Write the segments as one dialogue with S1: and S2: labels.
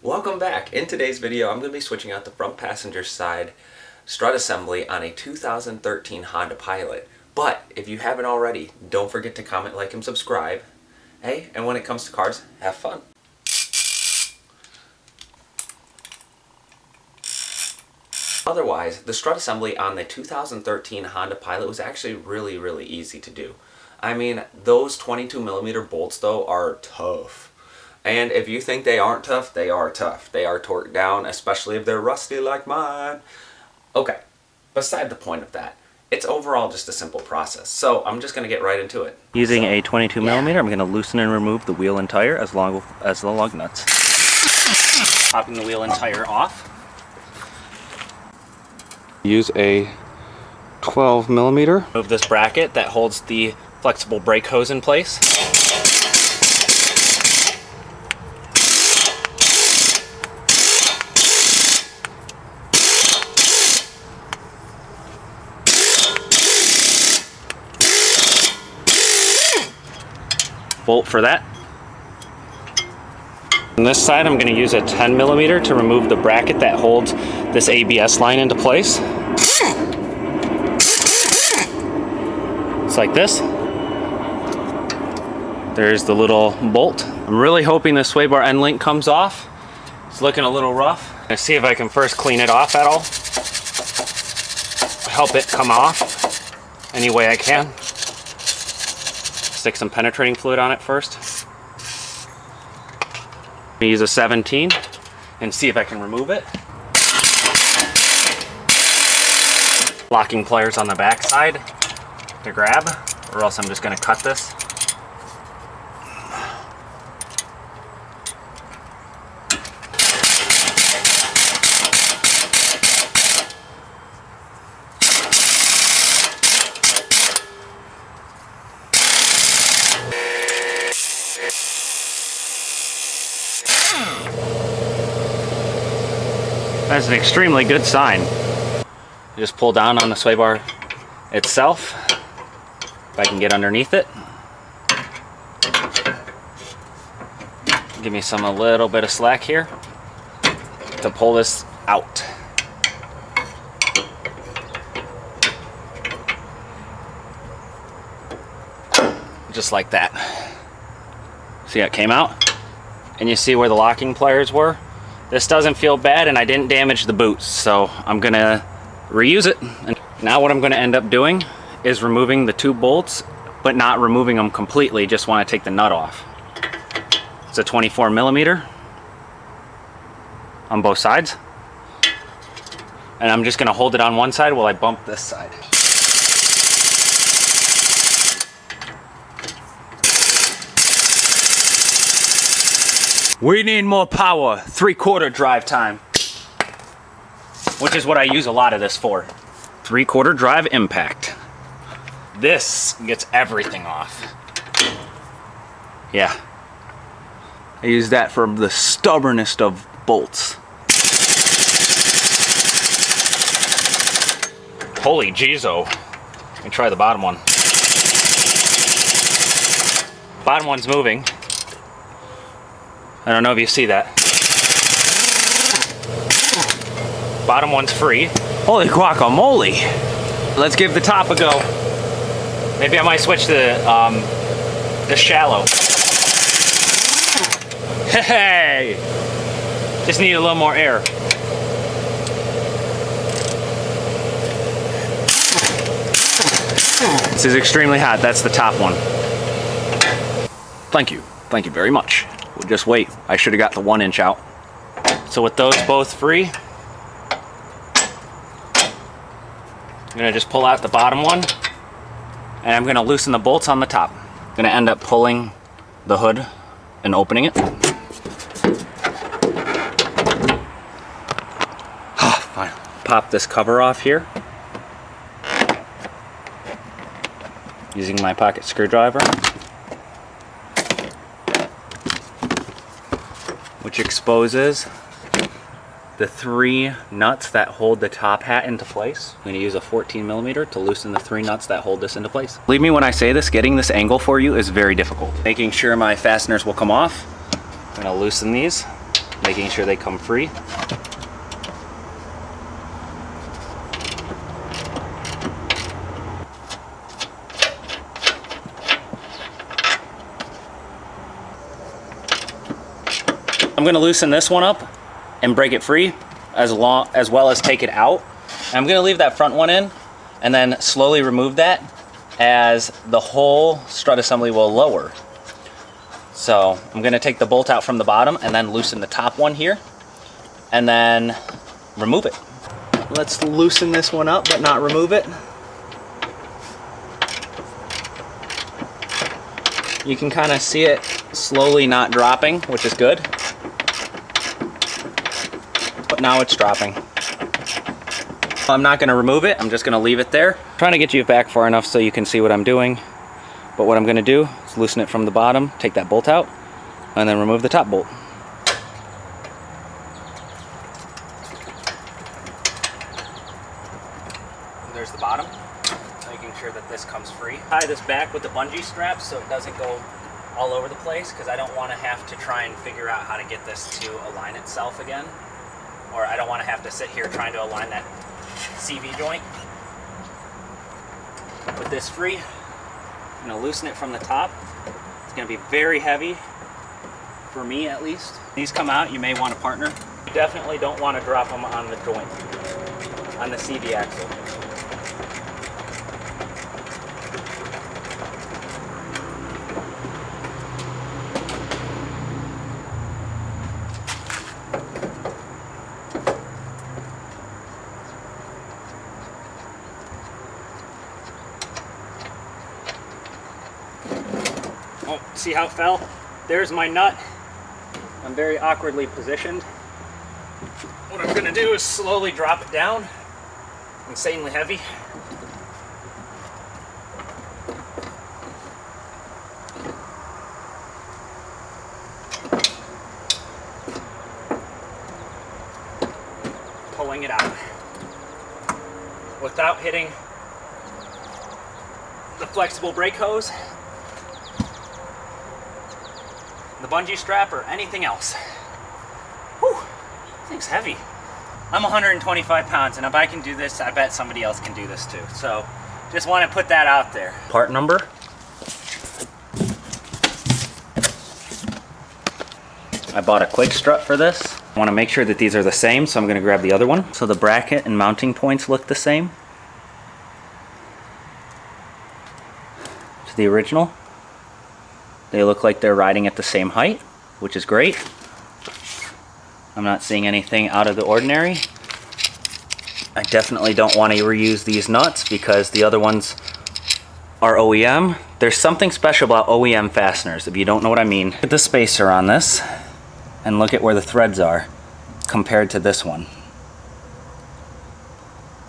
S1: Welcome back. In today's video, I'm going to be switching out the front passenger side strut assembly on a 2013 Honda Pilot. But if you haven't already, don't forget to comment, like, and subscribe. Hey, and when it comes to cars, have fun. Otherwise, the strut assembly on the 2013 Honda Pilot was actually really easy to do. I mean, those 22mm bolts though are tough. And if you think they aren't tough, they are tough. They are torqued down, especially if they're rusty like mine. Okay, beside the point of that, it's overall just a simple process. So I'm just going to get right into it.
S2: Using a 22mm, I'm going to loosen and remove the wheel and tire as long as the lug nuts. Popping the wheel and tire off.
S3: Use a 12mm.
S2: Move this bracket that holds the flexible brake hose in place. Bolt for that. On this side, I'm going to use a 10mm to remove the bracket that holds this ABS line into place. It's like this. There's the little bolt. I'm really hoping the sway bar end link comes off. It's looking a little rough. I'm going to see if I can first clean it off at all. Help it come off any way I can. Stick some penetrating fluid on it first. I'm gonna use a 17 and see if I can remove it. Locking pliers on the back side to grab, or else I'm just gonna cut this. That's an extremely good sign. Just pull down on the sway bar itself, if I can get underneath it. Give me a little bit of slack here to pull this out. Just like that. See how it came out? And you see where the locking pliers were? This doesn't feel bad, and I didn't damage the boots, so I'm gonna reuse it. And now what I'm gonna end up doing is removing the two bolts, but not removing them completely, just wanna take the nut off. It's a 24mm on both sides. And I'm just gonna hold it on one side while I bump this side. We need more power, 3/4 drive time, which is what I use a lot of this for. 3/4 drive impact. This gets everything off. Yeah. I use that for the stubbornest of bolts. Holy jeez-o. Let me try the bottom one. Bottom one's moving. I don't know if you see that. Bottom one's free. Holy guacamole! Let's give the top a go. Maybe I might switch the shallow. Hey! Just need a little more air. This is extremely hot. That's the top one. Thank you. Thank you very much. We'll just wait. I should have got the 1-inch out. So with those both free, I'm gonna just pull out the bottom one, and I'm gonna loosen the bolts on the top. I'm gonna end up pulling the hood and opening it. Fine. Pop this cover off here using my pocket screwdriver, which exposes the 3 nuts that hold the top hat into place. I'm going to use a 14mm to loosen the 3 nuts that hold this into place. Believe me when I say this, getting this angle for you is very difficult. Making sure my fasteners will come off. I'm going to loosen these. making sure they come free. I'm going to loosen this one up and break it free as well as take it out. And I'm going to leave that front one in and then slowly remove that as the whole strut assembly will lower. So I'm going to take the bolt out from the bottom and then loosen the top one here and then remove it. Let's loosen this one up but not remove it. You can kind of see it slowly not dropping, which is good. But now it's dropping. I'm not going to remove it, I'm just going to leave it there. I'm trying to get you back far enough so you can see what I'm doing. But what I'm going to do is loosen it from the bottom, take that bolt out, and then remove the top bolt. There's the bottom, making sure that this comes free. Tie this back with the bungee straps so it doesn't go all over the place, because I don't want to have to try and figure out how to get this to align itself again. Or I don't want to have to sit here trying to align that CV joint. With this free, I'm going to loosen it from the top. It's going to be very heavy, for me at least. These come out, you may want a partner. You definitely don't want to drop them on the joint, on the CV axle. Oh, see how it fell? There's my nut. I'm very awkwardly positioned. What I'm gonna do is slowly drop it down. Insanely heavy. Pulling it out. Without hitting the flexible brake hose, the bungee strap, or anything else. Whew, this thing's heavy. I'm 125 pounds, and if I can do this, I bet somebody else can do this too. So, just want to put that out there. Part number. I bought a quick strut for this. I want to make sure that these are the same, so I'm going to grab the other one. So the bracket and mounting points look the same to the original. They look like they're riding at the same height, which is great. I'm not seeing anything out of the ordinary. I definitely don't want to reuse these nuts because the other ones are OEM. There's something special about OEM fasteners, if you don't know what I mean. Look at the spacer on this, and look at where the threads are compared to this one.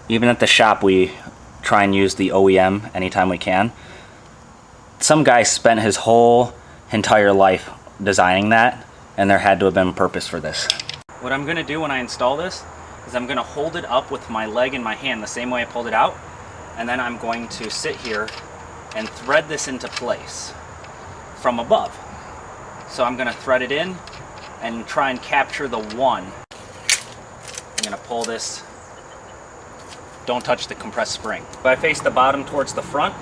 S2: Even at the shop, we try and use the OEM anytime we can. Some guy spent his whole entire life designing that, and there had to have been a purpose for this. What I'm gonna do when I install this is I'm gonna hold it up with my leg in my hand the same way I pulled it out, and then I'm going to sit here and thread this into place from above. So I'm gonna thread it in and try and capture the one. I'm gonna pull this, don't touch the compressed spring. If I face the bottom towards the front,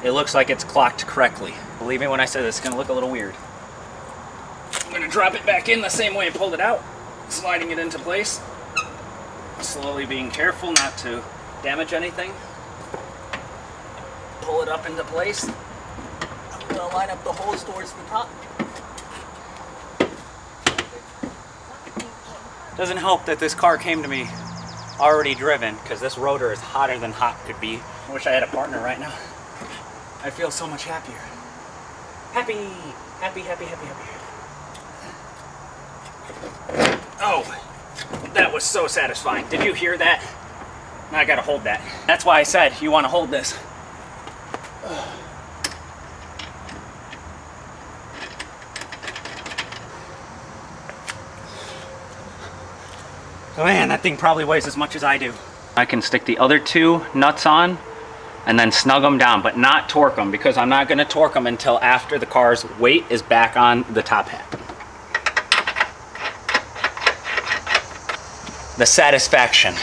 S2: it looks like it's clocked correctly. Believe me when I say this, it's gonna look a little weird. I'm gonna drop it back in the same way I pulled it out, sliding it into place. Slowly being careful not to damage anything. Pull it up into place. I'm gonna line up the holes towards the top. Doesn't help that this car came to me already driven, because this rotor is hotter than hot could be. I wish I had a partner right now. I feel so much happier. Happy, happy, happy, happy, happy. Oh, that was so satisfying. Did you hear that? Now I gotta hold that. That's why I said you want to hold this. Oh man, that thing probably weighs as much as I do. I can stick the other two nuts on and then snug them down, but not torque them, because I'm not going to torque them until after the car's weight is back on the top hat. The satisfaction.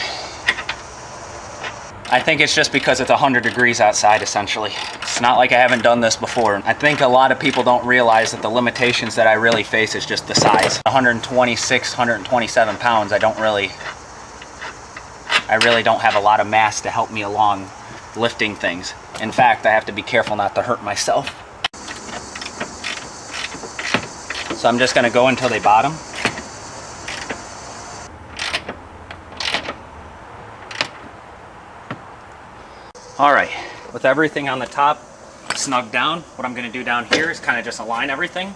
S2: I think it's just because it's 100 degrees outside, essentially. It's not like I haven't done this before. I think a lot of people don't realize that the limitations that I really face is just the size. 126, 127 pounds, I really don't have a lot of mass to help me along lifting things. In fact, I have to be careful not to hurt myself. So I'm just gonna go until they bottom. All right, with everything on the top snugged down, what I'm gonna do down here is kind of just align everything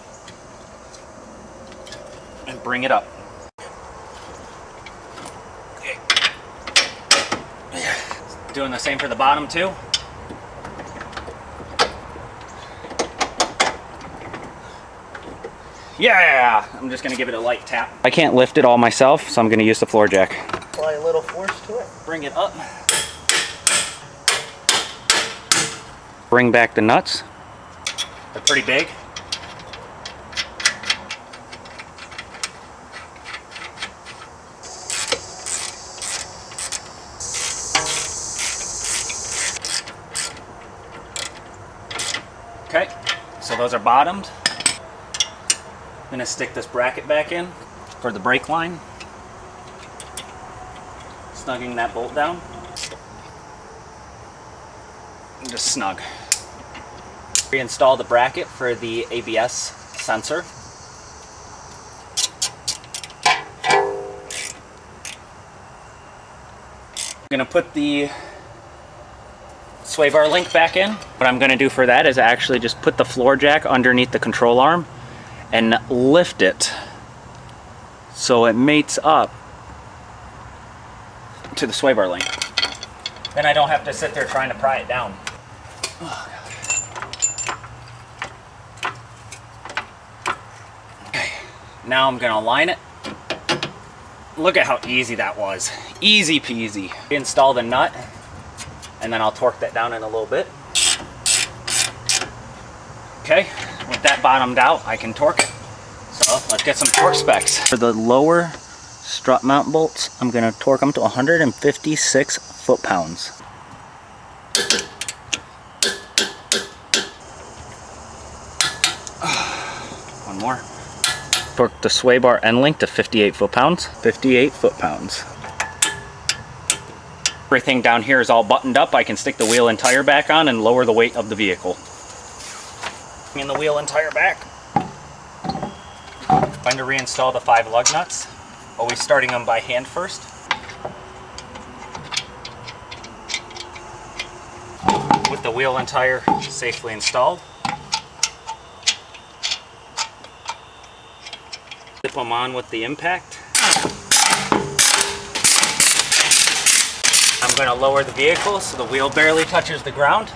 S2: and bring it up. Doing the same for the bottom too. Yeah, I'm just gonna give it a light tap. I can't lift it all myself, so I'm gonna use the floor jack.
S3: Apply a little force to it.
S2: Bring it up. Bring back the nuts. They're pretty big. Okay, so those are bottomed. I'm gonna stick this bracket back in for the brake line. Snugging that bolt down. And just snug. Reinstall the bracket for the ABS sensor. I'm gonna put the sway bar link back in. What I'm gonna do for that is actually just put the floor jack underneath the control arm and lift it so it mates up to the sway bar link. Then I don't have to sit there trying to pry it down. Oh, okay, now I'm gonna align it. Look at how easy that was. Easy peasy. Install the nut, and then I'll torque that down in a little bit. Okay, with that bottomed out, I can torque it. So let's get some torque specs. For the lower strut mount bolts, I'm gonna torque them to 156 foot-pounds. One more. Torque the sway bar end link to 58 foot-pounds. 58 foot-pounds. Everything down here is all buttoned up. I can stick the wheel and tire back on and lower the weight of the vehicle. In the wheel and tire back. I'm going to reinstall the 5 lug nuts. Always starting them by hand first. With the wheel and tire safely installed. Clip them on with the impact. I'm going to lower the vehicle so the wheel barely touches the ground.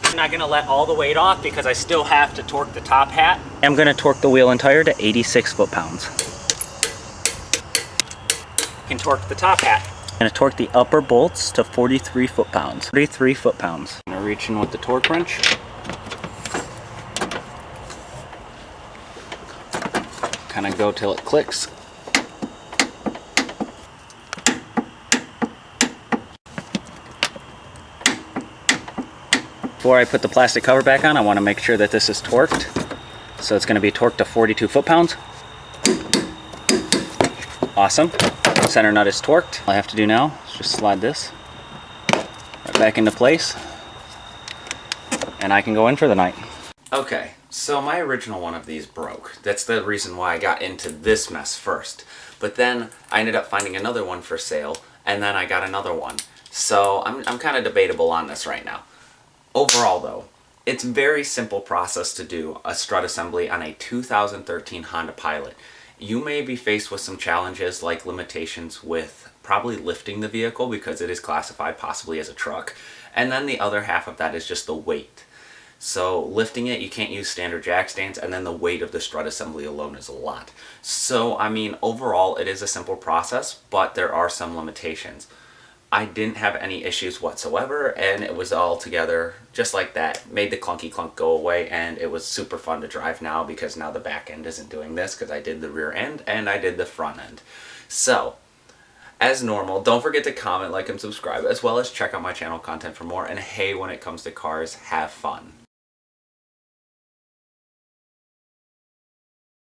S2: I'm not going to let all the weight off because I still have to torque the top hat. I'm going to torque the wheel and tire to 86 foot-pounds. I can torque the top hat. I'm going to torque the upper bolts to 43 foot-pounds. 43 foot-pounds. I'm going to reach in with the torque wrench. Kind of go till it clicks. Before I put the plastic cover back on, I want to make sure that this is torqued. So it's going to be torqued to 42 foot-pounds. Awesome. Center nut is torqued. All I have to do now is just slide this right back into place, and I can go in for the night.
S1: Okay, so my original one of these broke. That's the reason why I got into this mess first. But then I ended up finding another one for sale, and then I got another one. So I'm kind of debatable on this right now. Overall though, it's a very simple process to do a strut assembly on a 2013 Honda Pilot. You may be faced with some challenges like limitations with probably lifting the vehicle because it is classified possibly as a truck. And then the other half of that is just the weight. So lifting it, you can't use standard jack stands, and then the weight of the strut assembly alone is a lot. So I mean, overall it is a simple process, but there are some limitations. I didn't have any issues whatsoever, and it was all together just like that. Made the clunky clunk go away, and it was super fun to drive now, because now the back end isn't doing this, because I did the rear end and I did the front end. So as normal, don't forget to comment, like, and subscribe, as well as check out my channel content for more. And hey, when it comes to cars, have fun.